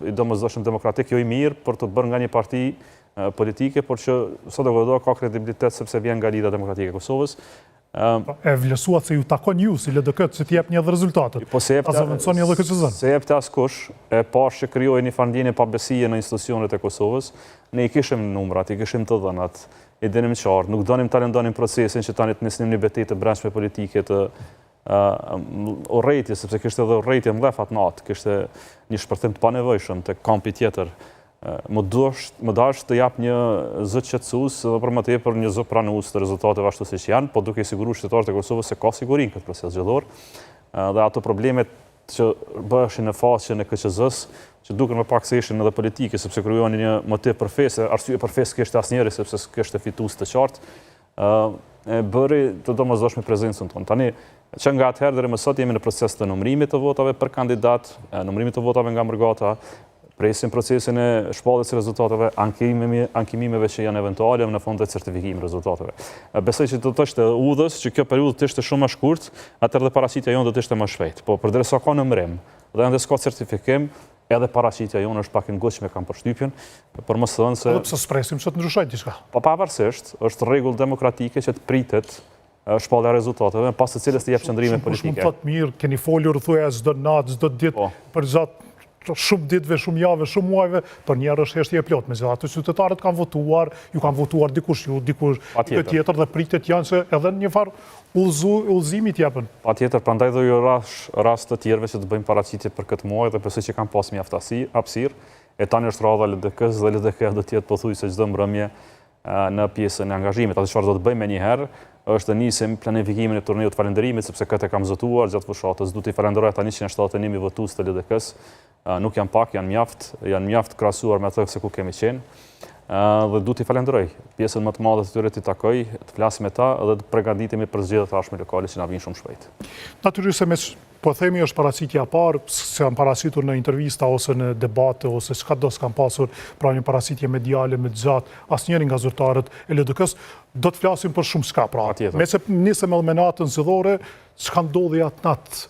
i domosdoshëm demokratik, jo i mirë për të bërë nga një parti politike, por që sot e godo ka kredibilitet sepse vjen nga Lidha Demokratike e Kosovës. E vlerësuat se ju takon ju si LDK që t'jep një dhe rezultatet. Po se jep të askush, e pash që kryoj një fandjeni pabesie në institucionet e Kosovës, ne i kishim numrat, i kishim të dhënat, i dinim qartë, nuk donim të rendonim procesin që tani të nisnim një betejë të brendshme politike të urrejtje, sepse kishte edhe urrejtje mlefat natë, kishte një shpërthim të panevojshëm të kampi tjetër. Më dash të jap një zë qetësues dhe për më tepër një zë pranues të rezultateve ashtu siç janë, po duke siguruar qytetarët e Kosovës se ka siguri në këtë proces zgjedhor. Dhe ato problemet që bëheshin në faqen e KQZ-s, që duken më pak se ishin edhe politike, sepse krijonin një motiv për fesë, arsye për fesë kishte asnjëri sepse kishte fitues të qartë, e bëri të domosdoshme prezencën tonë. Tani, që nga atëherë deri më sot jemi në proces të numërimit të votave për kandidat, numërimit të votave nga mërgata, presim procesin e shpalljes së rezultateve, ankimimeve që janë eventuale në fund dhe certifikimit rezultateve. Besoj që do të ishte udhës që kjo periudhë të ishte shumë më shkurt, atëherë dhe paraqitja jonë do të ishte më shpejt. Po përderisa ka numërim dhe ende s'ka certifikim, edhe paraqitja jonë është pak e ngushtme kam përshtypjen, por mos thënë se edhe pse s'presim se të ndryshojë diçka. Po pavarësisht, është rregull demokratike që të pritet shpallja e rezultateve, pas së cilës të jep qëndrime politike. Shumë thotë mirë, keni folur thuaj çdo natë, çdo ditë për gjatë shumë ditëve, shumë javëve, shumë muajve, për njerë është heshtje e plot. Megjithatë qytetarët kanë votuar, ju kanë votuar dikush ju, dikush tjetër dhe pritet janë se edhe një farë udhëzimi t'jepën. Patjetër, prandaj do ju rast të tjerëve që të bëjmë paraqitje për këtë muaj dhe besoj që kanë pas mjaft hapësirë. E tani është radha LDK-s dhe LDK do të jetë pothuajse çdo mbrëmje në pjesën e angazhimit. Atë çfarë do të bëjmë më një herë është të nisim planifikimin e turneut falënderimit, sepse këtë e kam zotuar gjatë fushatës. Du t'i falenderoj ata 171.000 votues të LDK-s. Nuk janë pak, janë mjaft krahasuar me atë se ku kemi qenë. Dhe du t'i falenderoj pjesën më të madhe të tyre t'i takoj, të flasim me ta dhe të përgatitemi për zgjedhjet e ardhshme lokale që na vijnë shumë shpejt. Natyrisht se po themi është paraqitja e parë, se janë paraqitur në intervista ose në debate ose çka do s'kan pasur pra një paraqitje mediale më të gjatë, asnjëri nga zyrtarët e LDK-s, do të flasim për shumë s'ka pra. Nëse nisem edhe me natën zgjedhore, çka ndodhi atë natë?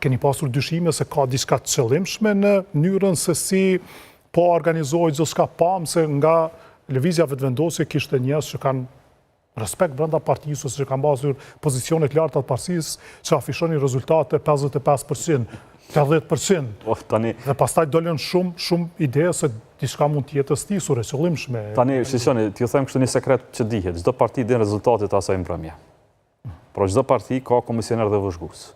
Keni pasur dyshime se ka diçka të qëllimshme në mënyrën se si po organizohet çdo s'ka pam se nga lëvizja vetëvendosje kishte njerëz që kanë respekt brenda partisë ose që kanë pasur pozicione të larta të partisë që afishonin rezultate 55%, 80%. Dhe pastaj dolën shumë ide se diçka mund të jetë stisur e qëllimshme. Tani, shishoni, t'ju them kështu një sekret që dihet, çdo parti din rezultatet e asaj mbrëmje. Por çdo parti ka komisioner dhe vëzhgues.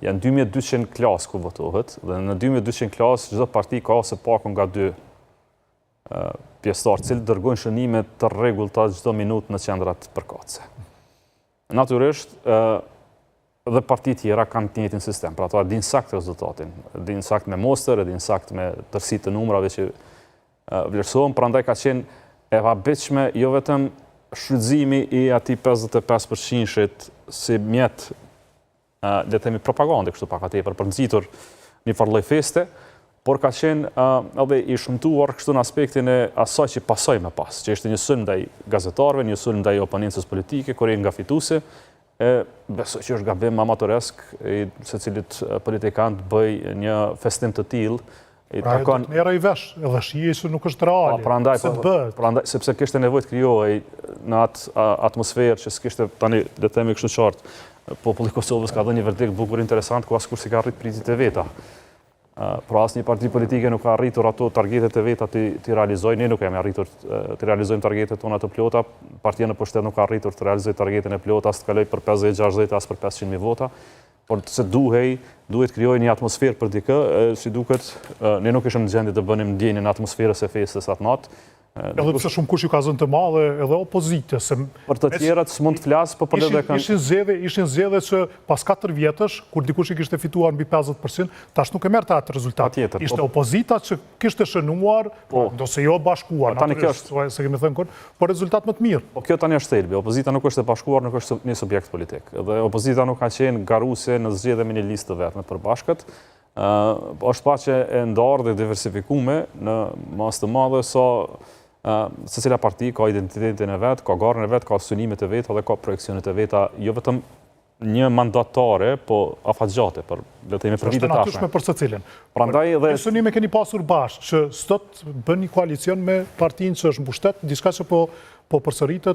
Janë 2200 klasë ku votohet, dhe në 2200 klasë çdo parti ka ose pakun nga 2 pjesëtarë, cilë dërgojnë shënime të rregullta çdo minutë në qendrat përkatëse. Natyrisht, dhe partitë tjera kanë të njëjtin sistem, pra ato dinë saktë rezultatin, dinë saktë me moster, dinë saktë me tërësi të numrave që vlerësohen, prandaj ka qenë e pabitshme jo vetëm shfrytëzimi i atij 55%-shit si mjet le të themi propagande kështu pak atëherë për nxitur një farë lloj feste, por ka qenë edhe i shëmtuar kështu në aspektin e asaj që pasoi më pas, që ishte një sulm ndaj gazetarëve, një sulm ndaj oponencës politike, kur nga fituese, besoj që është gabim amatoresk i secilit politikant bëj një festim të tillë. Pra e të mera i vesh, edhe shije që nuk është reale, se të bëhet. Prandaj, sepse kishte nevojë të krijohej në atë atmosferë që s'kishte tani le të themi kështu qartë. Populli i Kosovës ka dhënë një verdikt bukur interesant ku askush s'ka arrit pritit e veta. Pra asnjë parti politike nuk ka arritur ato targetet e veta të realizojë. Ne nuk kemi arritur të realizojmë targetet tona të plota. Partia në pushtet nuk ka arritur të realizojë targetin e plot, as të kaloj për 50-60, as për 500.000 vota. Por se duhet krijojë një atmosferë për dikë, si duket, ne nuk ishim në gjendje të bënim ndjenjën atmosferës së festës atë natë. Edhe pse shumë kush ju ka zënë të madhe edhe opozite. Për të tjerat s'mund të flas, po për LDK ishin zgjedhje që pas 4 vjetësh, kur dikush i kishte fituar mbi 50%, tash nuk e merrte atë rezultat. Ishte opozita që kishte shënuar, ndose jo bashkuar, natyrisht, se kemi thënë kur, por rezultat më të mirë. Po kjo tani është thelbi. Opozita nuk është e bashkuar, nuk është një subjekt politik. Dhe opozita nuk ka qenë garuese në zgjedhje me një listë të vetme të përbashkët. Është paqe e ndarë dhe diversifikuar në masë të madhe sa secila parti ka identitetin e vet, ka garën e vet, ka synimet e veta dhe ka projekcionet e veta, jo vetëm një mandatare, po afatgjate, për le të themi për vitet Është natyshme tashme. për secilin. Prandaj edhe Synime keni pasur bashkë që sot bën një koalicion me partinë që është mbështet, diçka që po përsëritet